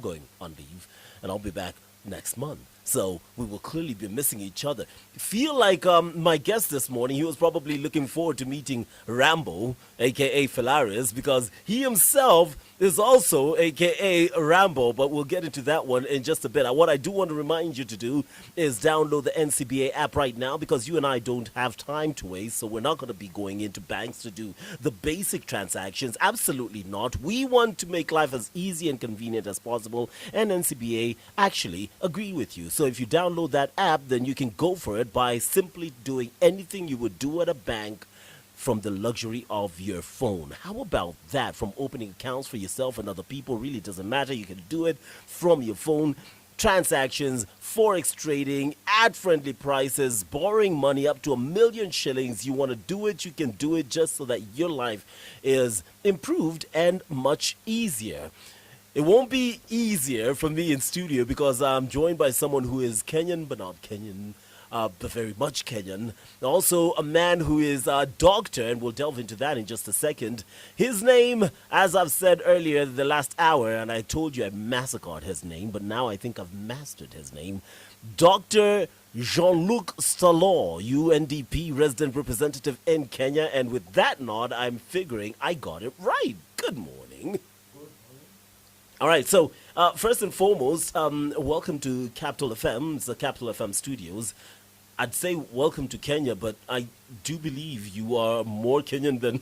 going on leave, and I'll be back next month. So we will clearly be missing each other. Feel like my guest this morning, he was probably looking forward to meeting Rambo, aka Fellaris, because he himself is also aka Rambo, but we'll get into that one in just a bit. What I do want to remind you to do is download the NCBA app right now because you and I don't have time to waste, so we're not going to be going into banks to do the basic transactions. Absolutely not. We want to make life as easy and convenient as possible, and NCBA actually agree with you. So if you download that app, then you can go for it by simply doing anything you would do at a bank from the luxury of your phone. How about that? From opening accounts for yourself and other people, really doesn't matter. You can do it from your phone. Transactions, forex trading, at friendly prices, borrowing money up to 1 million shillings. You want to do it, you can do it, just so that your life is improved and much easier. It won't be easier for me in studio because I'm joined by someone who is Kenyan, but not Kenyan, but very much Kenyan. Also, a man who is a doctor, and we'll delve into that in just a second. His name, as I've said earlier the last hour, and I told you I massacred his name, but now I think I've mastered his name. Dr. Jean-Luc Stalon, UNDP resident representative in Kenya, and with that nod, I'm figuring I got it right. Good morning. All right, so first and foremost, welcome to Capital FM. It's the Capital FM studios. I'd say welcome to Kenya, but I do believe you are more Kenyan than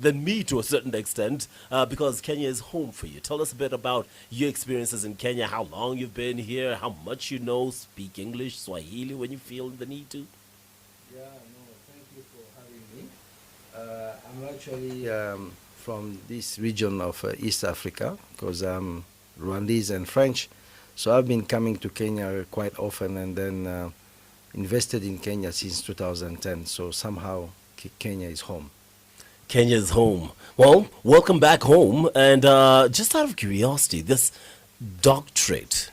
than me to a certain extent, because Kenya is home for you. Tell us a bit about your experiences in Kenya, how long you've been here, how much you know, speak English, Swahili when you feel the need to. Yeah, no, thank you for having me. I'm actually from this region of East Africa because I'm Rwandese and French. So I've been coming to Kenya quite often and then invested in Kenya since 2010. So somehow Kenya is home. Kenya is home. Well, welcome back home. And just out of curiosity, this doctorate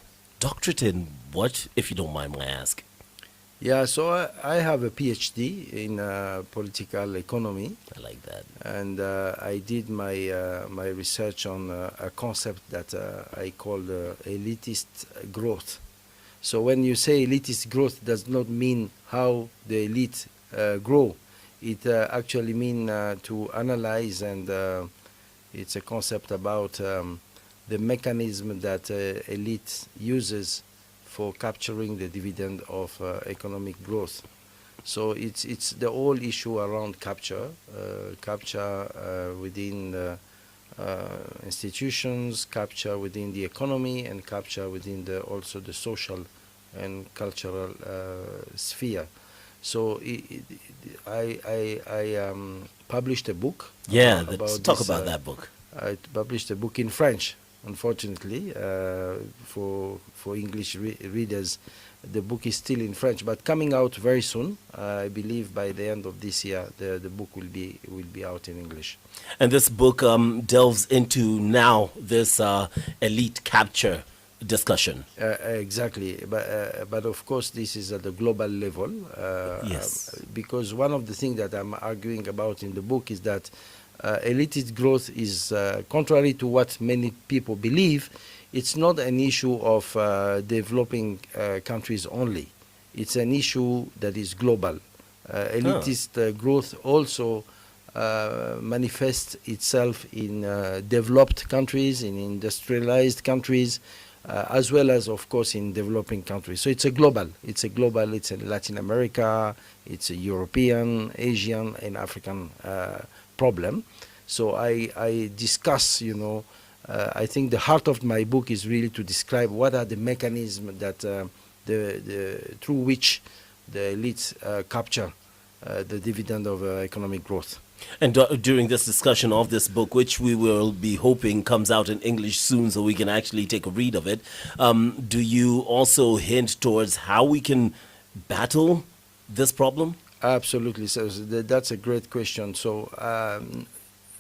in what, if you don't mind my ask? Yeah, so I have a PhD in political economy. I like that. And I did my research on a concept that I call elitist growth. So when you say elitist growth, does not mean how the elite grow. It actually means to analyze, and it's a concept about the mechanism that elite uses for capturing the dividend of economic growth. So it's the whole issue around capture within the institutions, capture within the economy, and capture within also the social and cultural sphere. So I published a book. Yeah, let's talk about that book. I published a book in French. Unfortunately, for English readers, the book is still in French, but coming out very soon. I believe by the end of this year, the book will be out in English. And this book delves into now this elite capture discussion. Exactly, but of course this is at the global level. Yes. Because one of the things that I'm arguing about in the book is that elitist growth is contrary to what many people believe. It's not an issue of developing countries only. It's an issue that is global. Elitist growth also manifests itself in developed countries, in industrialized countries, as well as, of course, in developing countries. So it's a global. It's a Latin America, it's a European, Asian, and African problem. So I discuss, I think the heart of my book is really to describe what are the mechanisms that through which the elites capture the dividend of economic growth. And during this discussion of this book, which we will be hoping comes out in English soon so we can actually take a read of it, do you also hint towards how we can battle this problem? Absolutely. So that's a great question. So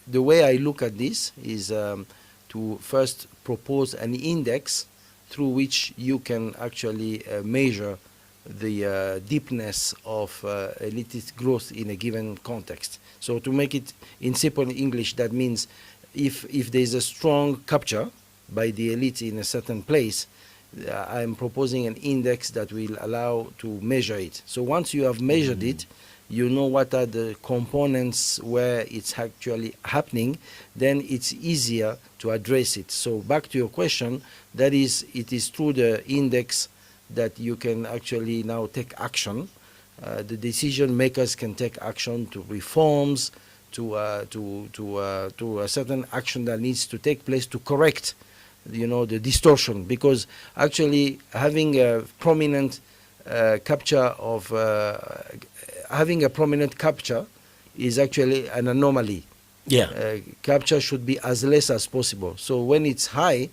the way I look at this is to first propose an index through which you can actually measure the deepness of elitist growth in a given context. So to make it in simple English, that means if there is a strong capture by the elite in a certain place, I'm proposing an index that will allow to measure it. So once you have measured it, you know what are the components where it's actually happening, then it's easier to address it. So back to your question, that is, it is through the index that you can actually now take action. The decision makers can take action to reforms, to a certain action that needs to take place to correct, the distortion. Because actually having a prominent having a prominent capture is actually an anomaly. Yeah. Capture should be as less as possible. So when it's high,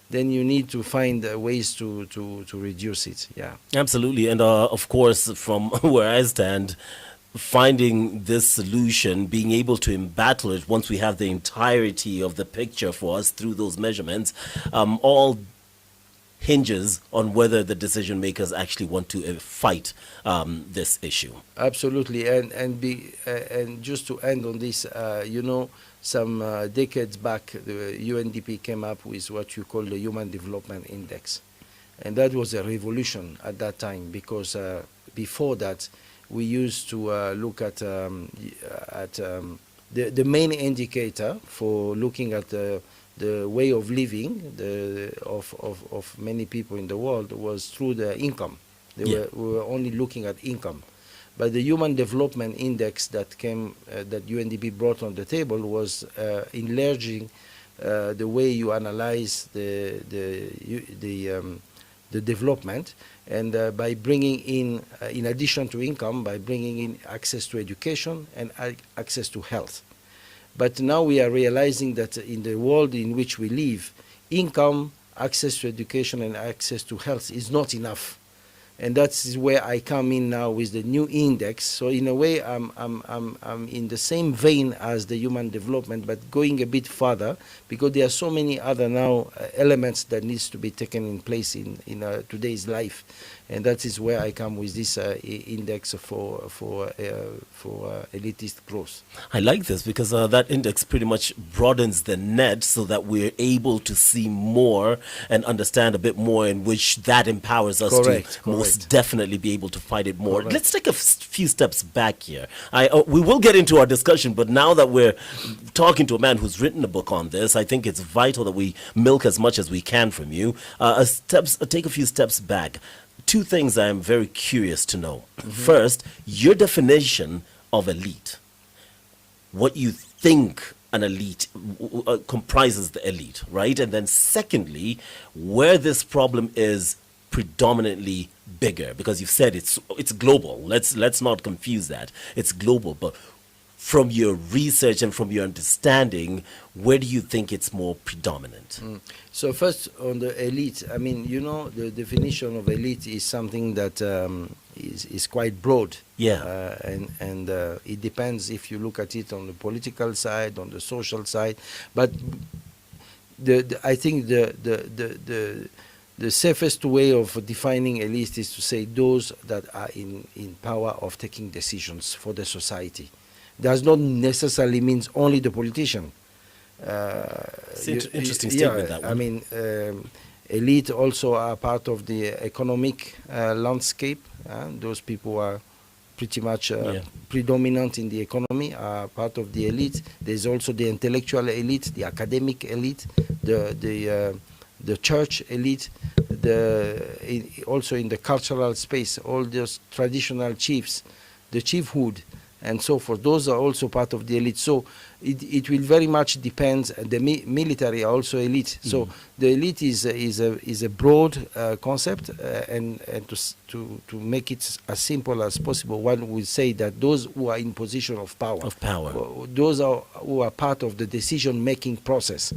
then you need to find ways to reduce it. Yeah. Absolutely. And of course, from where I stand, finding this solution, being able to embattle it once we have the entirety of the picture for us through those measurements, all hinges on whether the decision makers actually want to fight this issue. Absolutely. And just to end on this, some decades back, the UNDP came up with what you call the Human Development Index. And that was a revolution at that time, because before that, we used to look at the main indicator for looking at the way of living of many people in the world was through the income. We were only looking at income. But the Human Development Index that UNDP brought on the table was enlarging the way you analyze the development, and by bringing in addition to income, by bringing in access to education and access to health. But now we are realizing that in the world in which we live, income, access to education, and access to health is not enough. And that's where I come in now with the new index. So in a way, I'm in the same vein as the human development, but going a bit further, because there are so many other now elements that needs to be taken in place in today's life. And that is where I come with this index for elitist growth. I like this because that index pretty much broadens the net so that we're able to see more and understand a bit more, in which that empowers us to most definitely be able to fight it more. Correct. Let's take a few steps back here. We will get into our discussion, but now that we're talking to a man who's written a book on this, I think it's vital that we milk as much as we can from you. Take a few steps back. Two things I am very curious to know. First, your definition of elite. What you think an elite comprises the elite, right? And then secondly, where this problem is predominantly bigger, because you've said it's global. Let's not confuse that. It's global, but from your research and from your understanding, where do you think it's more predominant? So first, on the elite, I mean, the definition of elite is something that is quite broad. Yeah. And it depends if you look at it on the political side, on the social side. But I think the safest way of defining elite is to say those that are in power of taking decisions for the society. Does not necessarily means only the politician. It's an interesting statement, that one. I mean, elite also are part of the economic landscape. Those people are pretty much predominant in the economy, are part of the elite. There's also the intellectual elite, the academic elite, the church elite, also in the cultural space, all those traditional chiefs, the chiefhood, and so forth. Those are also part of the elite. So it will very much depend. The military are also elite. So the elite is a broad concept, and to make it as simple as possible, one will say that those who are in position of power, those who are part of the decision-making process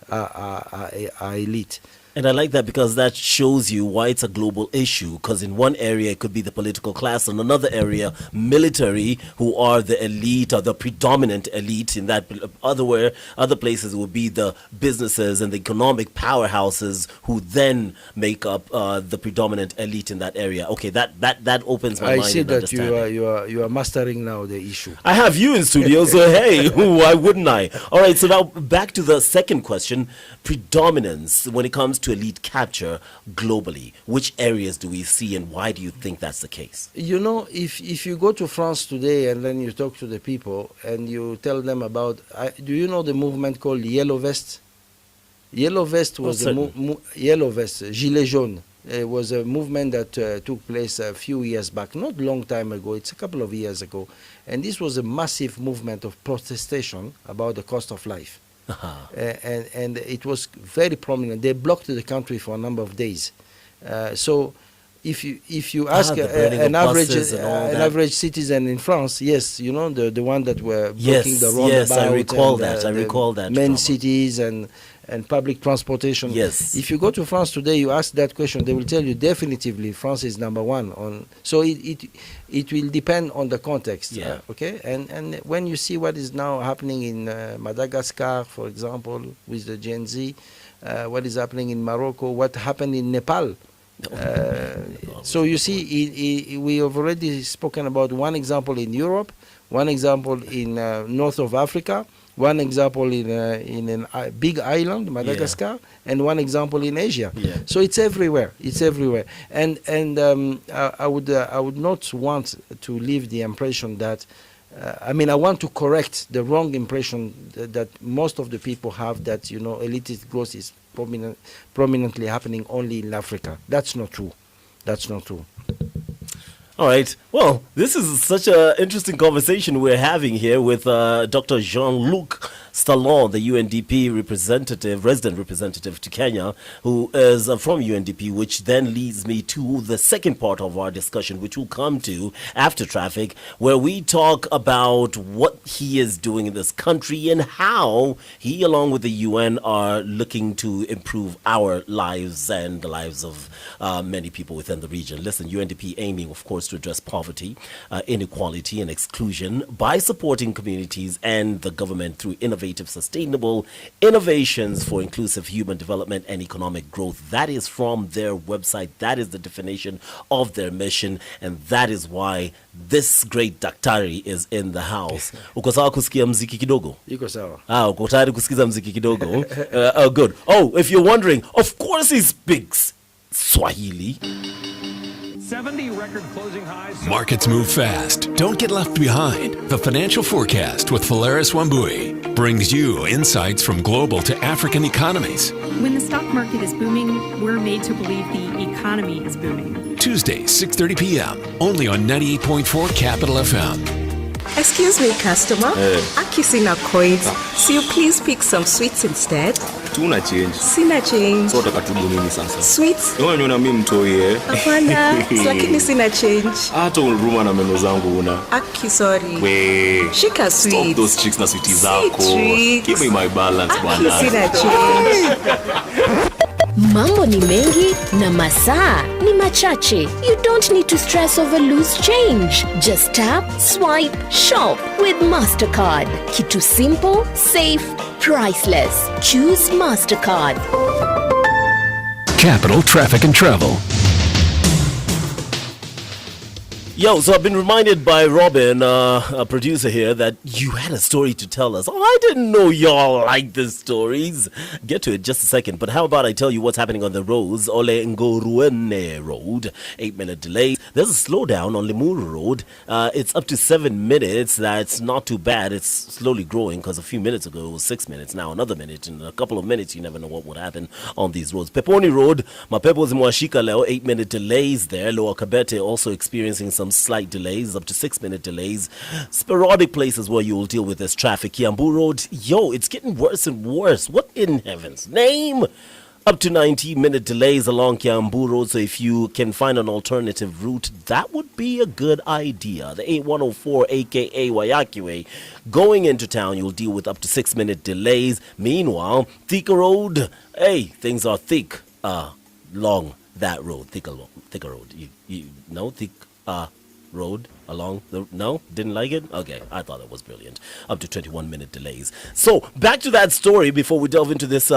are elite. And I like that because that shows you why it's a global issue. Because in one area it could be the political class, in another area military, who are the elite or the predominant elite. In that other places would be the businesses and the economic powerhouses who then make up the predominant elite in that area. Okay, that opens my mind. I see and that understanding. you are mastering now the issue. I have you in studio, so hey, why wouldn't I? All right, so now back to the second question: predominance when it comes to elite capture globally. Which areas do we see, and why do you think that's the case? You know, if you go to France today and then you talk to the people and you tell them about, do you know the movement called Yellow Vest? Yellow Vest was Yellow Vest, Gilets jaunes. It was a movement that took place a few years back, not a long time ago, it's a couple of years ago. And this was a massive movement of protestation about the cost of life. And it was very prominent. They blocked the country for a number of days. So if you ask an average citizen in France, yes, you know, the one that were blocking the roundabout, yes, I recall that main cities and public transportation. Yes. If you go to France today, you ask that question, they will tell you definitively France is number one. So it will depend on the context. Yeah. Okay. And when you see what is now happening in Madagascar, for example, with the Gen Z, what is happening in Morocco, what happened in Nepal. So you see, we have already spoken about one example in Europe, one example in north of Africa, one example in a big island, Madagascar, and one example in Asia. Yeah. So it's everywhere. It's everywhere. And I would not want to leave the impression that. I want to correct the wrong impression that most of the people have that, you know, elitist growth is prominently happening only in Africa. That's not true. That's not true. All right. Well, this is such an interesting conversation we're having here with Dr. Jean-Luc Stalon, the UNDP resident representative to Kenya, who is from UNDP, which then leads me to the second part of our discussion, which we'll come to after traffic, where we talk about what he is doing in this country and how he, along with the UN, are looking to improve our lives and the lives of many people within the region. Listen, UNDP aiming, of course, to address poverty, inequality, and exclusion by supporting communities and the government through innovative, sustainable innovations for inclusive human development and economic growth. That is from their website. That is the definition of their mission, and that is why this great daktari is in the house. Uko sawa kusikia mziki kidogo? Iko sawa. Uko tayari kusikiza mziki kidogo? Good. Oh, if you're wondering, of course he speaks Swahili. 70 record closing highs. Markets move fast. Don't get left behind. The Financial Forecast with Fellaris Wambui brings you insights from global to African economies. When the stock market is booming, we're made to believe the economy is booming. Tuesday, 6:30 p.m. only on 98.4 Capital FM. Excuse me, customer. Aki sina coins. So you please pick some sweets instead. Tuna change. Sina change. Sota katubu nini sasa? Sweets? Wewe unaona mimi mtoi Hapana, lakini sina change. Hata uruma na meno zangu una. Aki sorry. We. Shika sweets. Stop those tricks na sweets zako. Give me my balance bwana. Aki sina change. Mambo ni mengi na masaa ni machache. You don't need to stress over loose change. Just tap, swipe, shop with MasterCard. Kitu simple, safe, priceless. Choose MasterCard. Capital Traffic and Travel. Yo, so I've been reminded by Robin, a producer here, that you had a story to tell us. Oh, I didn't know y'all like these stories. Get to it just a second. But how about I tell you what's happening on the roads? Ole Ngoruene Road, 8-minute delay. There's a slowdown on Limuru Road. It's up to 7 minutes. That's not too bad. It's slowly growing because a few minutes ago it was 6 minutes. Now another minute. In a couple of minutes, you never know what would happen on these roads. Peponi Road, Mapepo Zimwashika Leo, 8-minute delays there. Lower Kabete also experiencing some slight delays, up to 6-minute delays. Sporadic places where you will deal with this traffic. Kiambu Road, yo, it's getting worse and worse. What in heaven's name? Up to 19-minute delays along Kiambu Road, so if you can find an alternative route, that would be a good idea. The 8104, aka Wayakiwe, going into town, you'll deal with up to 6-minute delays. Meanwhile, Thika Road, hey, things are thick. long that road, thicker road. You know, thick road along the, no, didn't like it? Okay, I thought it was brilliant. Up to 21-minute delays. So back to that story before we delve into this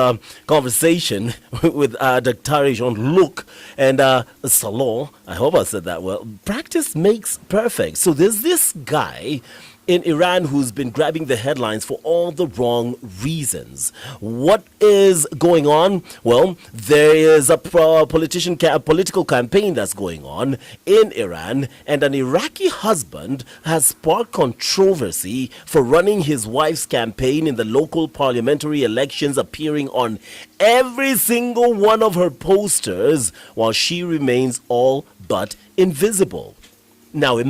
conversation with Dr. Jean-Luc and Stalon. I hope I said that well. Practice makes perfect. So there's this guy in Iran who's been grabbing the headlines for all the wrong reasons. What is going on? Well, there is a political campaign that's going on in Iran, and an Iraqi husband has sparked controversy for running his wife's campaign in the local parliamentary elections, appearing on every single one of her posters while she remains all but invisible. Now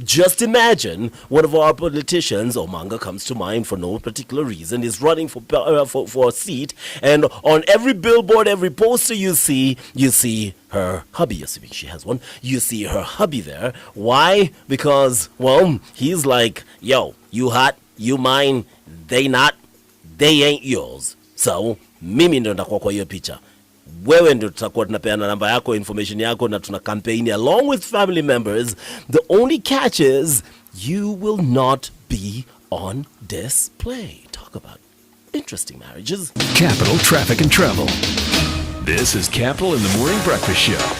just imagine one of our politicians, Omanga comes to mind for no particular reason, is running for a seat, and on every billboard, every poster you see her hubby, assuming she has one, you see her hubby there. Why? Because, well, he's like, yo, you hot, you mine, they not, they ain't yours. So, mimi ndo ndakuwa kwa hiyo picha. Wewe ndio tutakuwa tunapeana namba yako, information yako, na tuna campaign along with family members. The only catch is you will not be on display. Talk about interesting marriages. Capital Traffic and Travel. This is Capital in the Morning Breakfast Show.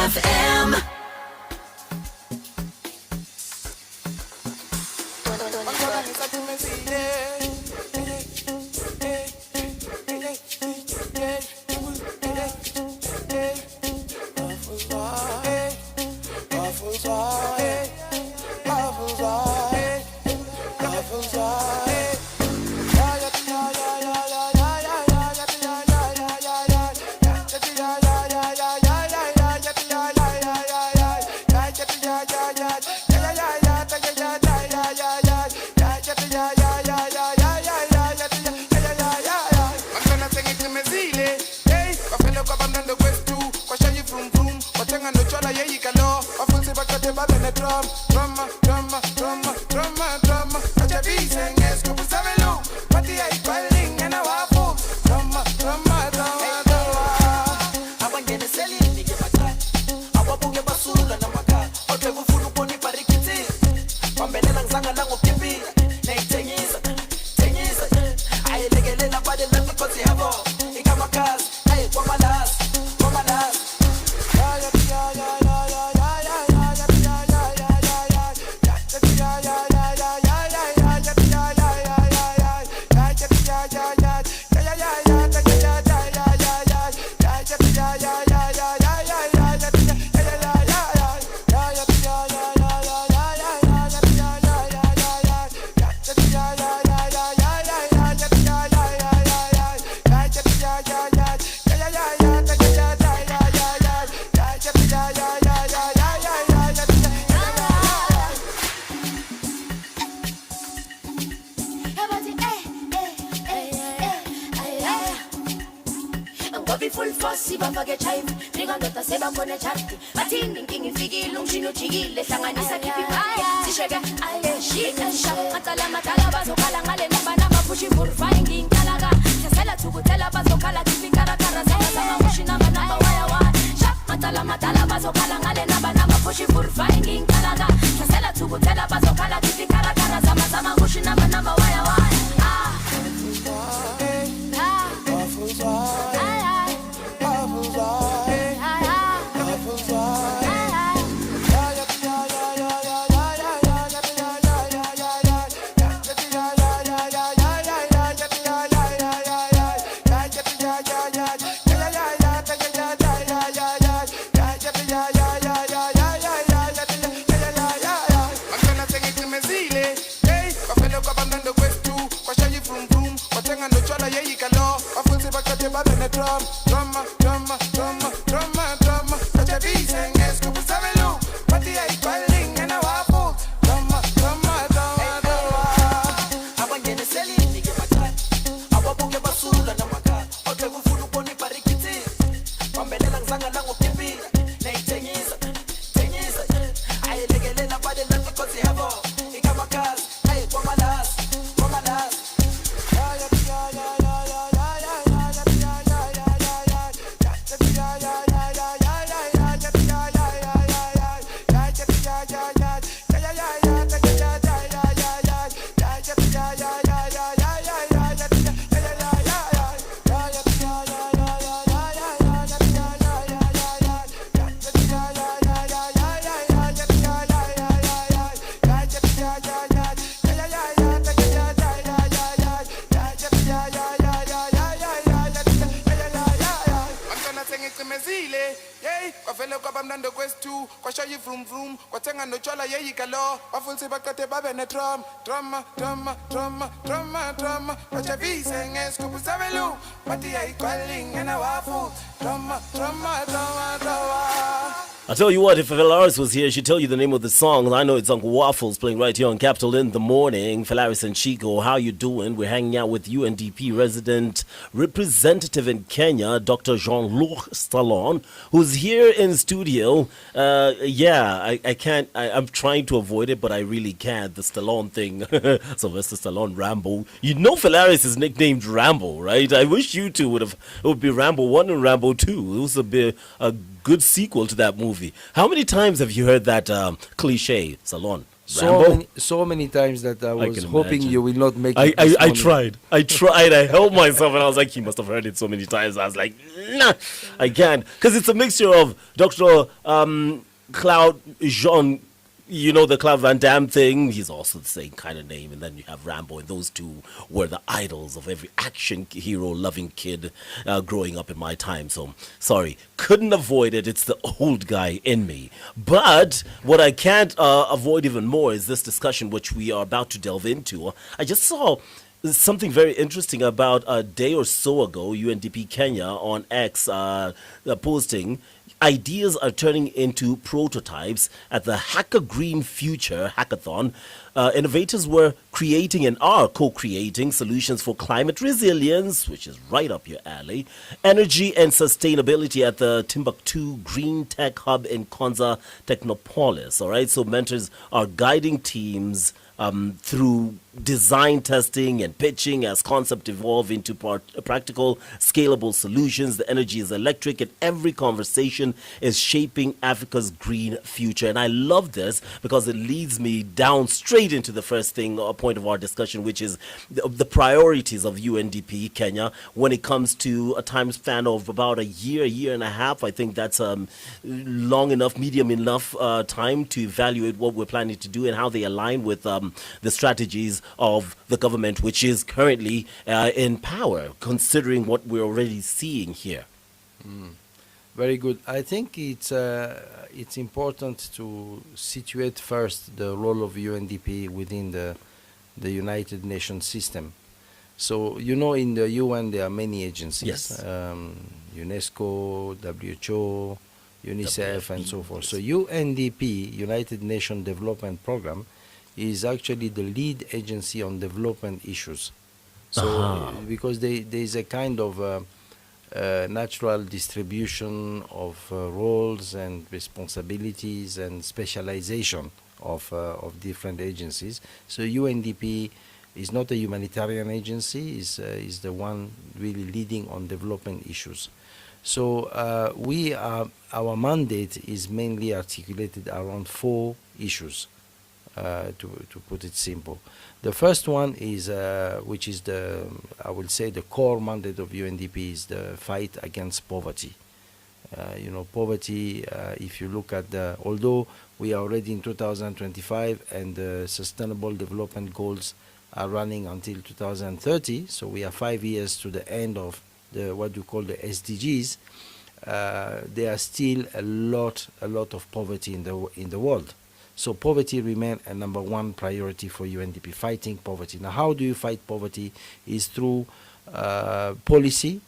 FM. Basura kamnando kwestu kwashayi vroom vroom kwathenga notshala yeyikalo bafundisi baqede babe ne-drama bajavise ngesigubhu sabelu bathi yayigcwalingena wafu drama. I tell you what, if Fellaris was here, she'd tell you the name of the song. I know it's Uncle Waffles playing right here on Capital in the morning. Fellaris and Chiko, how you doing? We're hanging out with UNDP resident representative in Kenya, Dr. Jean-Luc Stalon, who's here in studio. I can't, I'm trying to avoid it, but I really can't. The Stalon thing. Sylvester Stallone, Rambo. You know Fellaris is nicknamed Rambo, right? I wish you two it would be Rambo 1 and Rambo 2. It was a good sequel to that movie. How many times have you heard that cliche, Salon? So many times that I was hoping you will not make it. I tried. I held myself and I was like, he must have heard it so many times. I was like, nah, I can't. Because it's a mixture of Dr. Claude Jean, you know, the Claude Van Damme thing. He's also the same kind of name. And then you have Rambo. And those two were the idols of every action hero loving kid growing up in my time. So, sorry, couldn't avoid it. It's the old guy in me. But what I can't avoid even more is this discussion, which we are about to delve into. I just saw something very interesting about a day or so ago, UNDP Kenya on X posting. Ideas are turning into prototypes at the Hacker Green Future Hackathon. Innovators were creating and are co-creating solutions for climate resilience, which is right up your alley, energy and sustainability at the Timbuktu Green Tech Hub in Konza Technopolis. All right, so mentors are guiding teams through design testing and pitching as concepts evolve into practical, scalable solutions. The energy is electric, and every conversation is shaping Africa's green future. And I love this because it leads me down straight into the first thing, point of our discussion, which is the priorities of UNDP Kenya when it comes to a time span of about a year and a half. I think that's long enough, medium enough time to evaluate what we're planning to do and how they align with the strategies of the government, which is currently in power, considering what we're already seeing here. Very good. I think it's important to situate first the role of UNDP within the United Nations system. So, you know, in the UN there are many agencies. Yes. UNESCO, WHO, UNICEF, and so forth. So UNDP, United Nations Development Program, is actually the lead agency on development issues. So because there is a kind of natural distribution of roles and responsibilities and specialization of different agencies. So UNDP is not a humanitarian agency, is the one really leading on development issues. So our mandate is mainly articulated around 4 issues. To put it simple, the first one is, which is I will say the core mandate of UNDP, is the fight against poverty. Poverty. If you look at although we are already in 2025 and the Sustainable Development Goals are running until 2030, so we are 5 years to the end of what you call the SDGs. There are still a lot of poverty in the world. So poverty remains a number 1 priority for UNDP, fighting poverty. Now, how do you fight poverty? Is through policy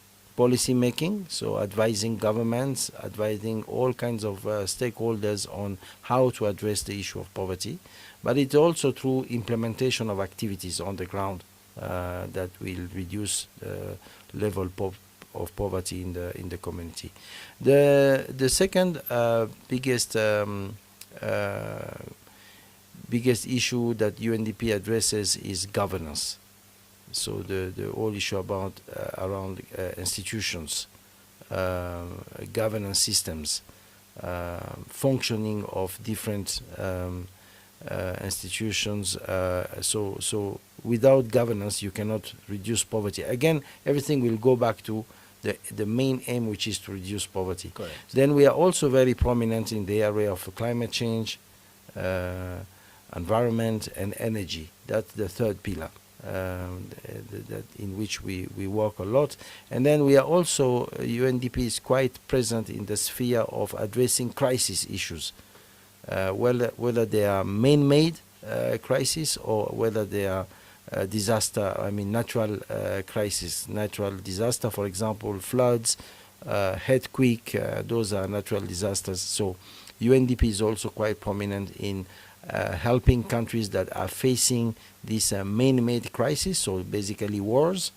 making, so advising governments, advising all kinds of stakeholders on how to address the issue of poverty. But it's also through implementation of activities on the ground that will reduce the level of poverty in the community. The second biggest issue that UNDP addresses is governance. So the whole issue about around institutions, governance systems, functioning of different institutions. So without governance, you cannot reduce poverty. Again, everything will go back to the main aim, which is to reduce poverty. Correct. Then we are also very prominent in the area of climate change, environment, and energy. That's the third pillar. in which we work a lot. And then we are also, UNDP is quite present in the sphere of addressing crisis issues, whether they are man-made crisis or whether they are natural crisis, natural disaster, for example, floods, earthquake, those are natural disasters. So UNDP is also quite prominent in helping countries that are facing this man-made crisis, so basically wars.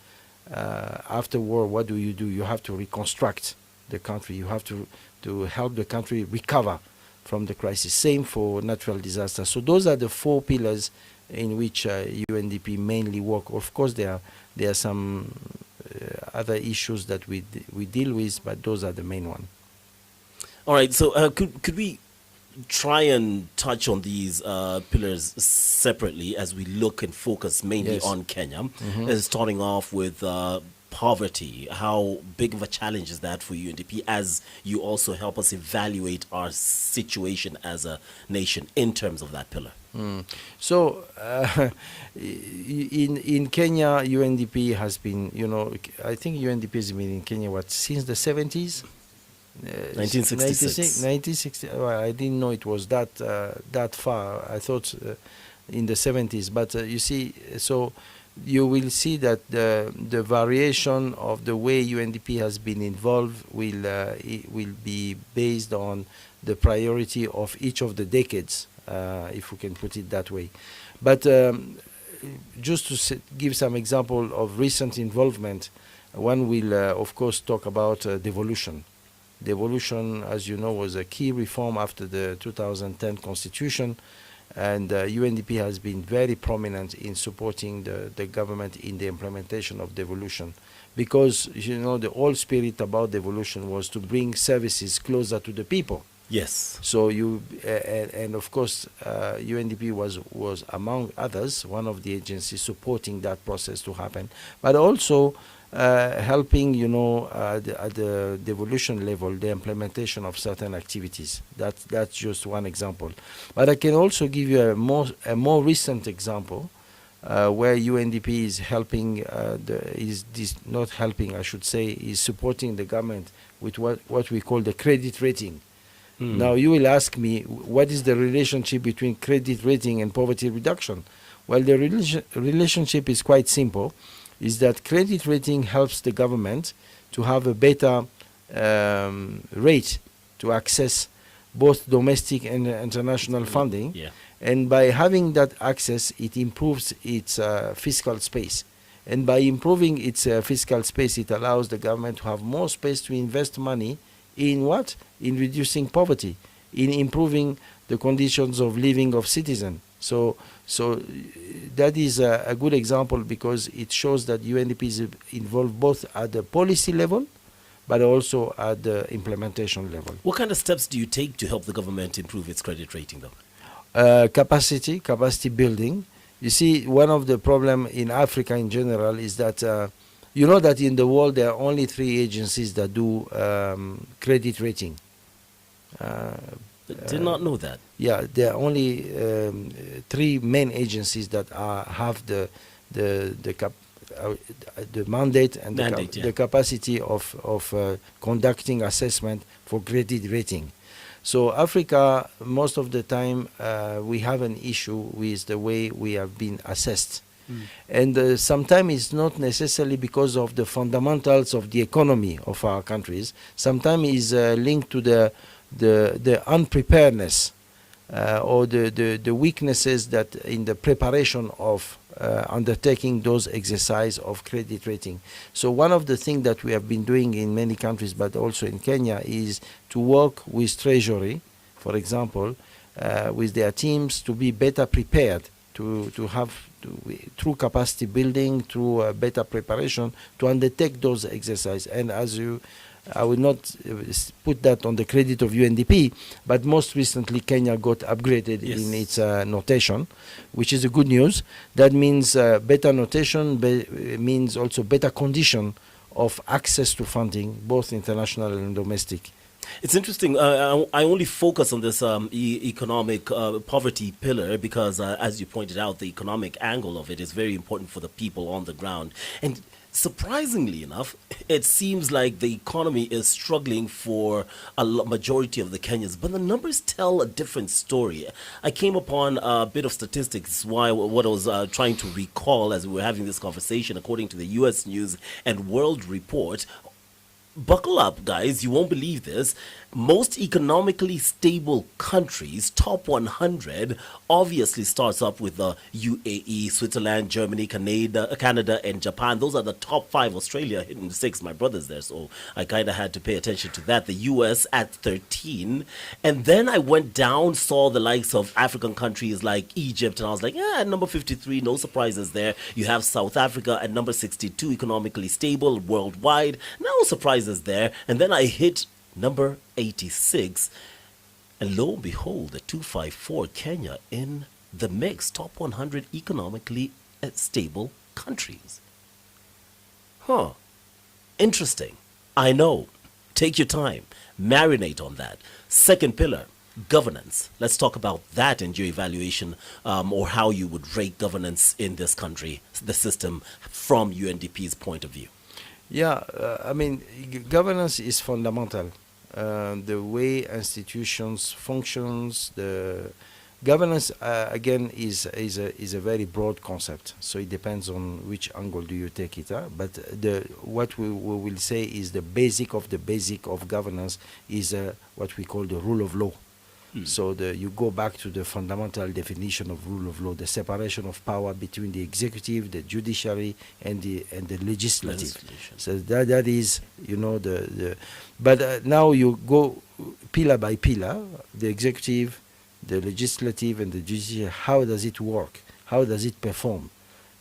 After war, what do? You have to reconstruct the country. You have to help the country recover from the crisis. Same for natural disasters. So those are the 4 pillars in which UNDP mainly work. Of course, there are some other issues that we deal with, but those are the main one. All right. So could we try and touch on these pillars separately as we look and focus mainly on Kenya? Starting off with poverty. How big of a challenge is that for UNDP as you also help us evaluate our situation as a nation in terms of that pillar? So in Kenya, UNDP has been, I think UNDP has been in Kenya, since the 70s? 1966. 1960. Well, I didn't know it was that far. I thought in the 70s. But you see, so you will see that the variation of the way UNDP has been involved will be based on the priority of each of the decades, if we can put it that way. But just to give some example of recent involvement, one will, of course, talk about devolution. Devolution, as you know, was a key reform after the 2010 constitution, and UNDP has been very prominent in supporting the government in the implementation of devolution, because the whole spirit about devolution was to bring services closer to the people. Yes. So and of course UNDP was among others one of the agencies supporting that process to happen, but also helping at the devolution level the implementation of certain activities. That's just one example, but I can also give you a more recent example where UNDP is helping is supporting the government with what we call the credit rating. Now you will ask me, what is the relationship between credit rating and poverty reduction? Well, the relationship is quite simple, is that credit rating helps the government to have a better rate to access both domestic and international funding. Yeah. And by having that access, it improves its fiscal space. And by improving its fiscal space, it allows the government to have more space to invest money in what? In reducing poverty, in improving the conditions of living of citizens. So that is a good example, because it shows that UNDP is involved both at the policy level, but also at the implementation level. What kind of steps do you take to help the government improve its credit rating, though? Capacity building. You see, one of the problems in Africa in general is that you know that in the world there are only 3 agencies that do credit rating. Did not know that. Yeah, there are only 3 main agencies that have the mandate and the capacity of conducting assessment for credit rating. So Africa, most of the time, we have an issue with the way we have been assessed. And sometimes it's not necessarily because of the fundamentals of the economy of our countries. Sometimes it's linked to the unpreparedness or the weaknesses that in the preparation of undertaking those exercise of credit rating. So one of the things that we have been doing in many countries, but also in Kenya, is to work with Treasury, for example, with their teams to be better prepared to have through capacity building, through better preparation, to undertake those exercises. And I will not put that on the credit of UNDP, but most recently Kenya got upgraded in its notation, which is a good news. That means better notation means also better condition of access to funding, both international and domestic. It's interesting. I only focus on this economic poverty pillar because, as you pointed out, the economic angle of it is very important for the people on the ground. And surprisingly enough, it seems like the economy is struggling for a majority of the Kenyans, but the numbers tell a different story. I came upon a bit of statistics, what I was trying to recall as we were having this conversation. According to the U.S. News and World Report, buckle up, guys, you won't believe this. Most economically stable countries, top 100, obviously starts up with the UAE, Switzerland, Germany, Canada, and Japan. Those are the top 5. Australia hitting 6. My brother's there, so I kind of had to pay attention to that. The US at 13. And then I went down, saw the likes of African countries like Egypt, and I was like, at number 53, no surprises there. You have South Africa at number 62, economically stable worldwide. No surprises there. And then I hit number 86, and lo and behold, the 254, Kenya in the mix, top 100 economically stable countries. Interesting. I know. Take your time. Marinate on that. Second pillar, governance. Let's talk about that in your evaluation, or how you would rate governance in this country, the system, from UNDP's point of view. Yeah, governance is fundamental. The way institutions functions, the governance again is a very broad concept. So it depends on which angle do you take it. But what we will say is the basic of governance is what we call the rule of law. So you go back to the fundamental definition of rule of law, the separation of power between the executive, the judiciary, and the legislative. So that is, but now you go pillar by pillar, the executive, the legislative, and the judiciary. How does it work? How does it perform?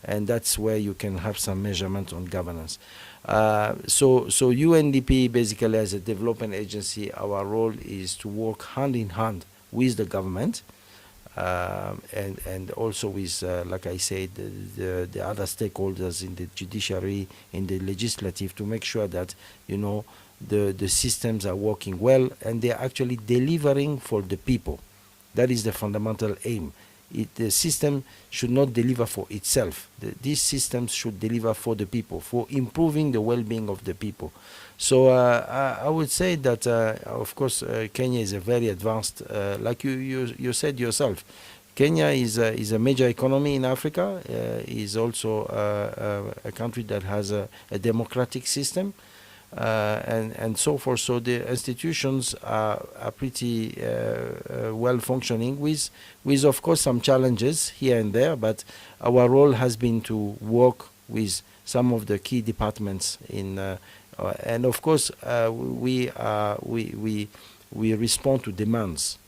And that's where you can have some measurement on governance. So UNDP basically, as a development agency, our role is to work hand in hand with the government, and also with, like I said, the other stakeholders in the judiciary, in the legislative, to make sure that the systems are working well and they are actually delivering for the people. That is the fundamental aim. The system should not deliver for itself. These systems should deliver for the people, for improving the well-being of the people. So I would say that, of course, Kenya is a very advanced, like you said yourself. Kenya is a major economy in Africa. Is also a country that has a democratic system. And so forth. So the institutions are pretty well functioning, with of course some challenges here and there, but our role has been to work with some of the key departments and of course we respond to demands.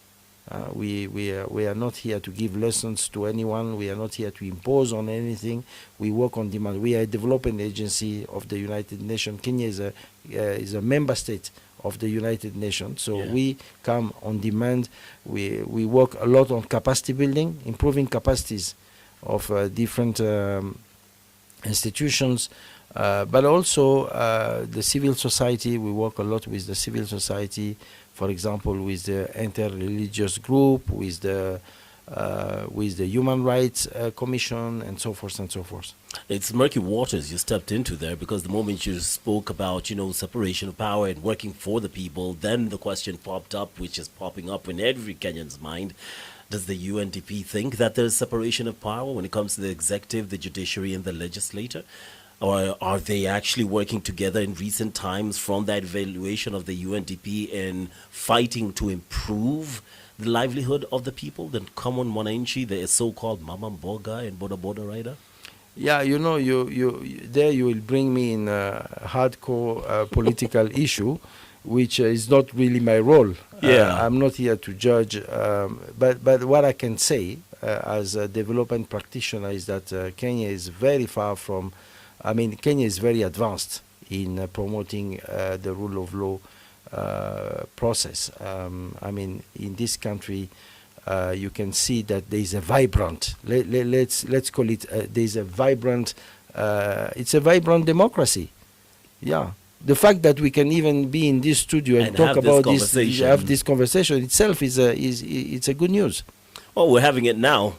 We are not here to give lessons to anyone. We are not here to impose on anything. We work on demand. We are a development agency of the United Nations. Kenya is a member state of the United Nations. So we come on demand. We work a lot on capacity building, improving capacities of different institutions, but also the civil society. We work a lot with the civil society. For example, with the inter-religious group, with the Human Rights Commission, and so forth and so forth. It's murky waters you stepped into there, because the moment you spoke about, separation of power and working for the people, then the question popped up, which is popping up in every Kenyan's mind. Does the UNDP think that there's separation of power when it comes to the executive, the judiciary, and the legislature? Or are they actually working together in recent times, from that evaluation of the UNDP, in fighting to improve the livelihood of the people, the common mwananchi, the so-called mama mboga and boda boda rider? Yeah, you will bring me in a hardcore political issue, which is not really my role. I'm not here to judge, but what I can say as a development practitioner is that Kenya is very far from. Kenya is very advanced in promoting the rule of law process. In this country, you can see that there is a vibrant. Let's call it. There is a vibrant. It's a vibrant democracy. Yeah, the fact that we can even be in this studio and talk about this, have this conversation itself it's a good news. Oh, we're having it now.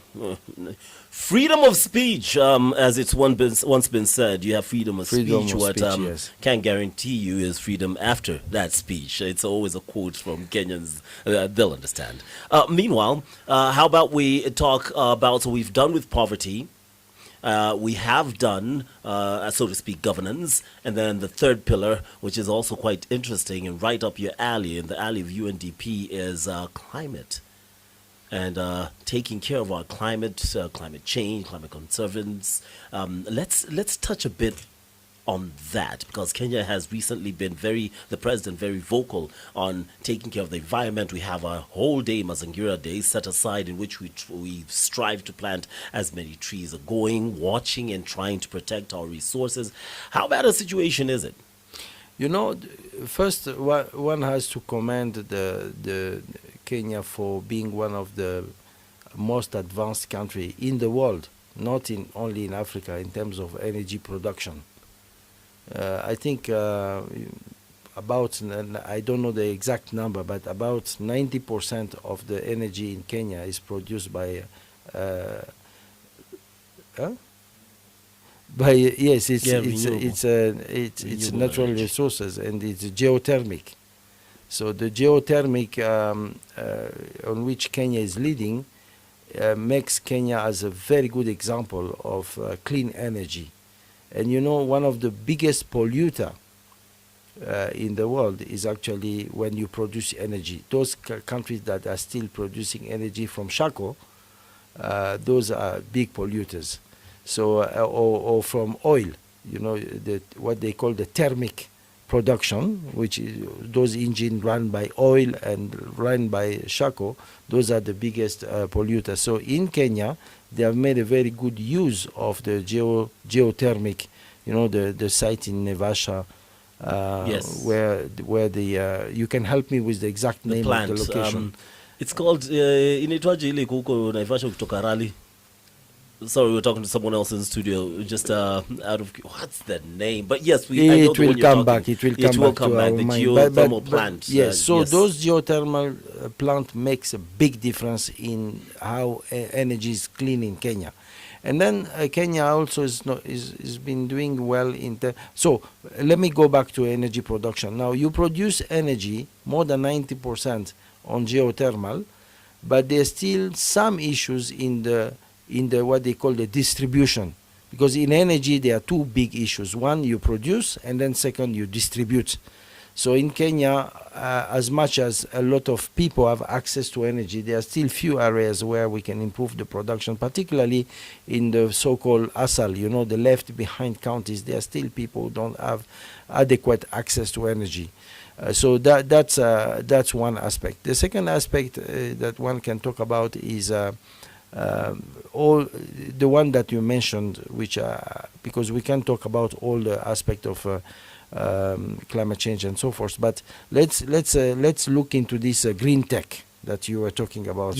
Freedom of speech, as it's once been said, you have freedom of speech. What yes. Can't guarantee you is freedom after that speech. It's always a quote from Kenyans. They'll understand. Meanwhile, how about we talk about, so we've done with poverty. We have done, so to speak, governance. And then the third pillar, which is also quite interesting and right up your alley, in the alley of UNDP, is climate. And taking care of our climate, climate change, climate conservance. Let's touch a bit on that, because Kenya has recently been the president, very vocal on taking care of the environment. We have a whole day, Mazingira Day, set aside in which we strive to plant as many trees, going, watching and trying to protect our resources. How bad a situation is it? You know, first one has to commend the Kenya for being one of the most advanced country in the world, not only in Africa, in terms of energy production. I think about, I don't know the exact number, but about 90% of the energy in Kenya is produced by yes, it's natural resources, and it's geothermic. So the geothermic on which Kenya is leading makes Kenya as a very good example of clean energy. And you know, one of the biggest polluter in the world is actually when you produce energy. Those countries that are still producing energy from Chiko, those are big polluters. So, or from oil, you know, what they call the thermic production, which is those engines run by oil and run by Chiko, those are the biggest polluters. So in Kenya, they have made a very good use of the geothermic, you know, the site in Nevasha, yes, where the you can help me with the exact name plant, of the location. It's called inaitwaje ile huko Naivasha kutoka Rally. Sorry, we're talking to someone else in the studio. Just out of what's the name? But yes, I know it will come back. It will come back. The mind. geothermal plant. Yes. So yes, those geothermal plant makes a big difference in how energy is clean in Kenya. And then Kenya also is been doing well in the. So let me go back to energy production. Now you produce energy more than 90% on geothermal, but there's still some issues in the what they call the distribution, because in energy there are two big issues. One, you produce, and then second, you distribute. So in Kenya, as much as a lot of people have access to energy, there are still few areas where we can improve the production, particularly in the so-called ASAL, you know, the left behind counties. There are still people who don't have adequate access to energy. So that's one aspect. The second aspect that one can talk about is all the one that you mentioned, which because we can talk about all the aspect of climate change and so forth, but let's look into this green tech that you were talking about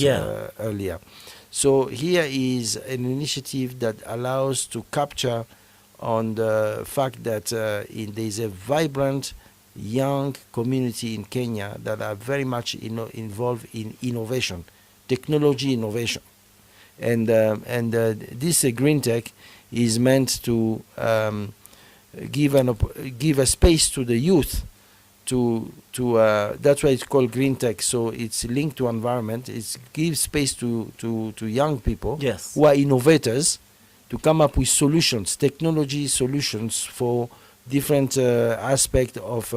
earlier. So here is an initiative that allows to capture on the fact that there is a vibrant young community in Kenya that are very much involved in innovation, technology innovation. And this green tech is meant to give a space to the youth to that's why it's called green tech. So it's linked to environment. It gives space to young people, yes, who are innovators, to come up with solutions, technology solutions for different aspect of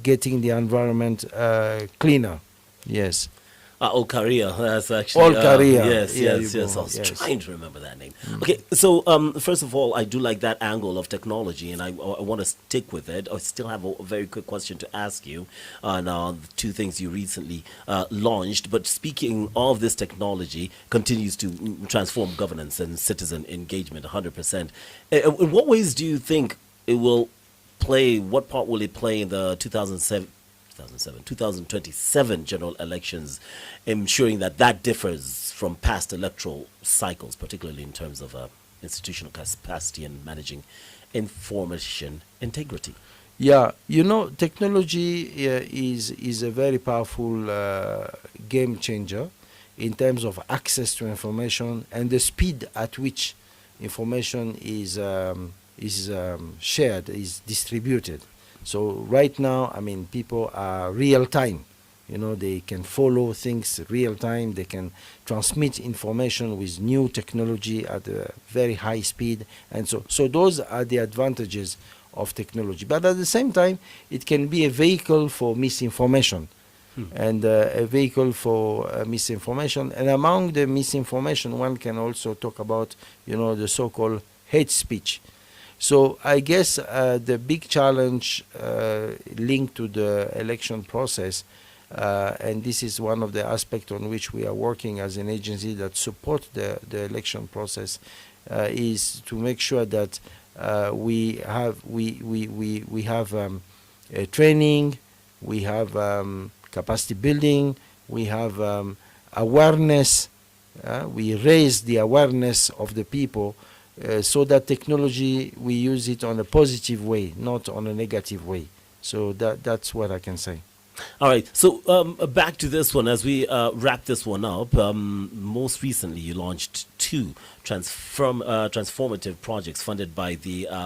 getting the environment cleaner. Yes. All career. That's actually all career. Yes. I was trying to remember that name. Okay, so first of all, I do like that angle of technology, and I want to stick with it. I still have a very quick question to ask you on the two things you recently launched. But speaking of this technology, continues to transform governance and citizen engagement 100%. In what ways do you think it will play? What part will it play in the 2027 general elections, ensuring that differs from past electoral cycles, particularly in terms of institutional capacity and managing information integrity? Yeah, technology is a very powerful game changer in terms of access to information and the speed at which information is shared, is distributed. So right now, people are real time. They can follow things real time. They can transmit information with new technology at a very high speed, and so those are the advantages of technology. But at the same time, it can be a vehicle for misinformation, and a vehicle for misinformation. And among the misinformation, one can also talk about, the so-called hate speech. So I guess the big challenge linked to the election process, and this is one of the aspects on which we are working as an agency that support the election process, is to make sure that we have training, we have capacity building, we have awareness. We raise the awareness of the people, so that technology, we use it on a positive way, not on a negative way. So that's what I can say. All right. So back to this one as we wrap this one up. Most recently, you launched two transformative projects funded by the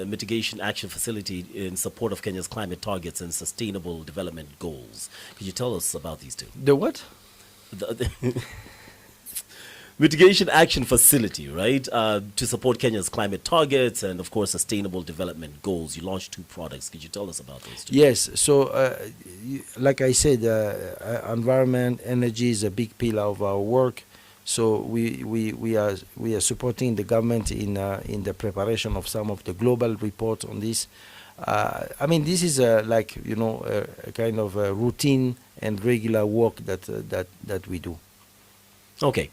Mitigation Action Facility in support of Kenya's climate targets and sustainable development goals. Could you tell us about these two? The what? The Mitigation Action Facility, right, to support Kenya's climate targets and, of course, sustainable development goals. You launched two products. Could you tell us about those two? Yes. So, like I said, environment, energy is a big pillar of our work. So we are supporting the government in the preparation of some of the global reports on this. This is a kind of a routine and regular work that we do. Okay.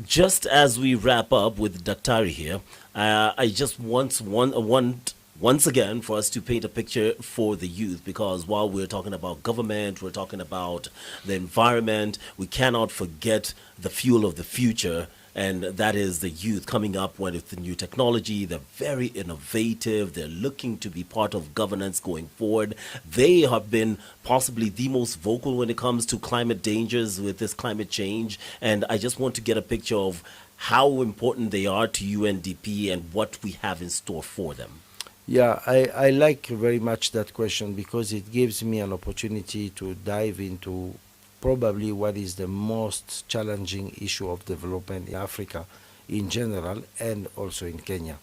Just as we wrap up with Daktari here, I just want once again for us to paint a picture for the youth, because while we're talking about government, we're talking about the environment, we cannot forget the fuel of the future, and that is the youth coming up with the new technology. They're very innovative. They're looking to be part of governance going forward. They have been possibly the most vocal when it comes to climate dangers with this climate change. And I just want to get a picture of how important they are to UNDP and what we have in store for them. Yeah, I like very much that question, because it gives me an opportunity to dive into probably what is the most challenging issue of development in Africa in general, and also in Kenya.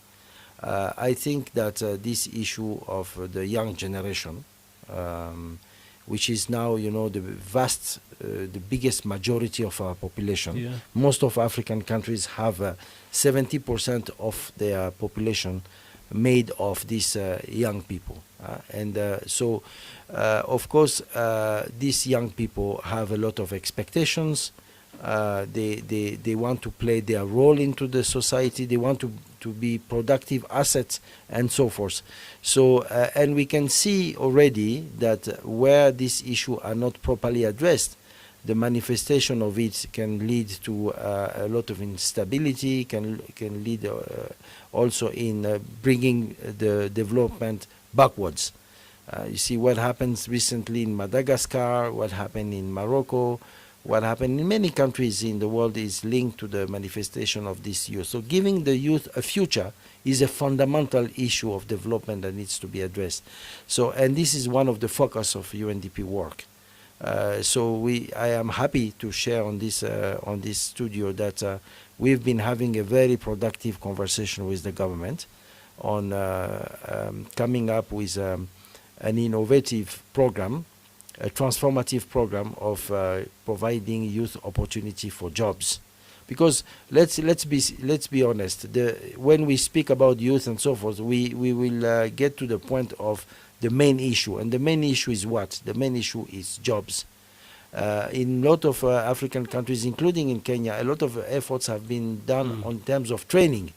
I think that this issue of the young generation, which is now, the biggest majority of our population. Yeah. Most of African countries have 70% of their population made of these young people. Of course, these young people have a lot of expectations. They want to play their role into the society. They want to be productive assets and so forth. So, and we can see already that where these issues are not properly addressed, the manifestation of it can lead to a lot of instability, can lead also in bringing the development backwards. You see what happens recently in Madagascar, what happened in Morocco, what happened in many countries in the world is linked to the manifestation of this youth. So giving the youth a future is a fundamental issue of development that needs to be addressed. So, and this is one of the focus of UNDP work. I am happy to share on this studio that we've been having a very productive conversation with the government on coming up with an innovative program, a transformative program of providing youth opportunity for jobs. Because let's be honest, when we speak about youth and so forth, we will get to the point of the main issue, and the main issue is what? The main issue is jobs. In a lot of African countries, including in Kenya, a lot of efforts have been done on terms of training.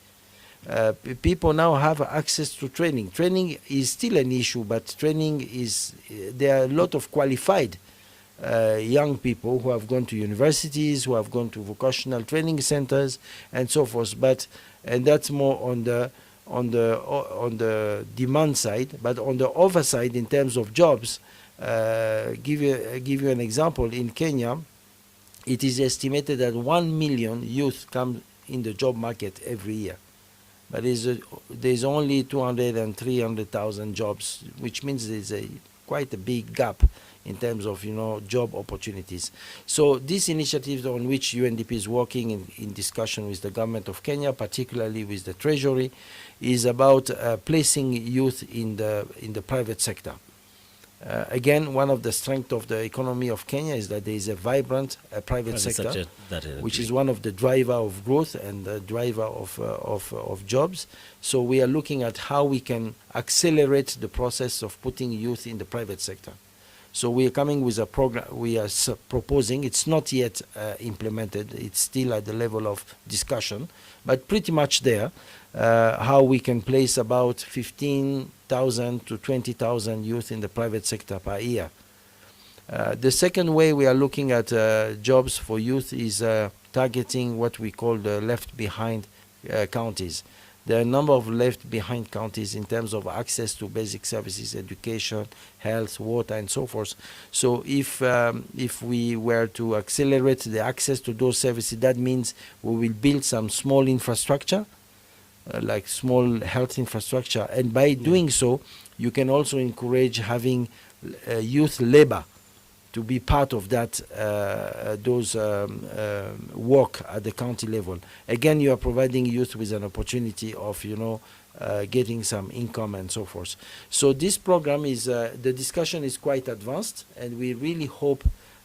People now have access to training. Training is still an issue, but training is, there are a lot of qualified young people who have gone to universities, who have gone to vocational training centers, and so forth. And that's more on the demand side. But on the other side, in terms of jobs, give you an example. In Kenya, it is estimated that 1 million youth come in the job market every year. But there's only 200 and 300,000 jobs, which means there's quite a big gap in terms of job opportunities. So this initiative on which UNDP is working in discussion with the government of Kenya, particularly with the Treasury, is about placing youth in the private sector. Again, one of the strengths of the economy of Kenya is that there is a vibrant private sector which is one of the driver of growth and the driver of jobs. So we are looking at how we can accelerate the process of putting youth in the private sector. So we are coming with a program. We are proposing. It's not yet implemented. It's still at the level of discussion, but pretty much there. How we can place about 15,000 to 20,000 youth in the private sector per year. The second way we are looking at jobs for youth is targeting what we call the left behind counties. There are a number of left behind counties in terms of access to basic services, education, health, water, and so forth. So if we were to accelerate the access to those services, that means we will build some small infrastructure, like small health infrastructure. And by doing so, you can also encourage having youth labor to be part of that work at the county level. Again, you are providing youth with an opportunity of getting some income and so forth. So this program is the discussion is quite advanced, and we really hope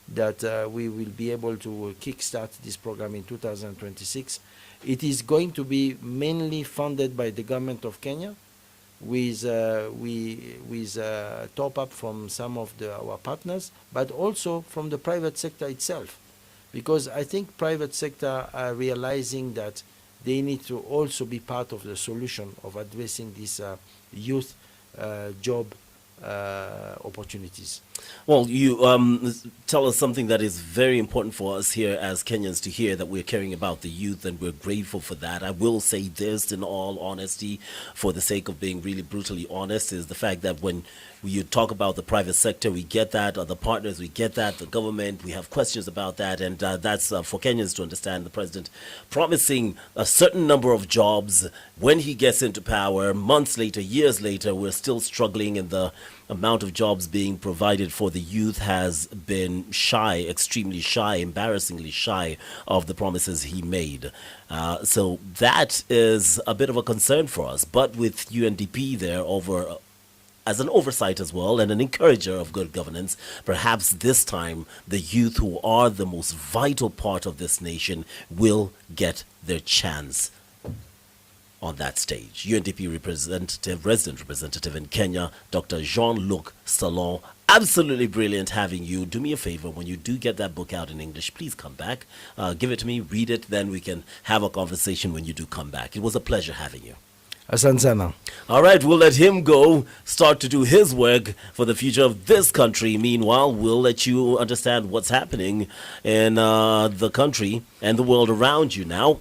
that we will be able to kickstart this program in 2026. It is going to be mainly funded by the government of Kenya, with top up from some of our partners, but also from the private sector itself, because I think private sector are realizing that they need to also be part of the solution of addressing these youth job opportunities. Well, you tell us something that is very important for us here as Kenyans to hear, that we're caring about the youth, and we're grateful for that. I will say this in all honesty, for the sake of being really brutally honest, is the fact that when you talk about the private sector, we get that, other partners, we get that, the government, we have questions about that, and that's for Kenyans to understand. The president promising a certain number of jobs when he gets into power. Months later, years later, we're still struggling, and the amount of jobs being provided for the youth has been shy, extremely shy, embarrassingly shy of the promises he made. So that is a bit of a concern for us. But with UNDP there over as an oversight as well, and an encourager of good governance, perhaps this time the youth, who are the most vital part of this nation, will get their chance on that stage. UNDP resident representative in Kenya, Dr. Jean-Luc Stalon. Absolutely brilliant having you. Do me a favor, when you do get that book out in English, please come back. Give it to me, read it, then we can have a conversation when you do come back. It was a pleasure having you. Asante sana. All right, we'll let him go, start to do his work for the future of this country. Meanwhile, we'll let you understand what's happening in the country and the world around you now.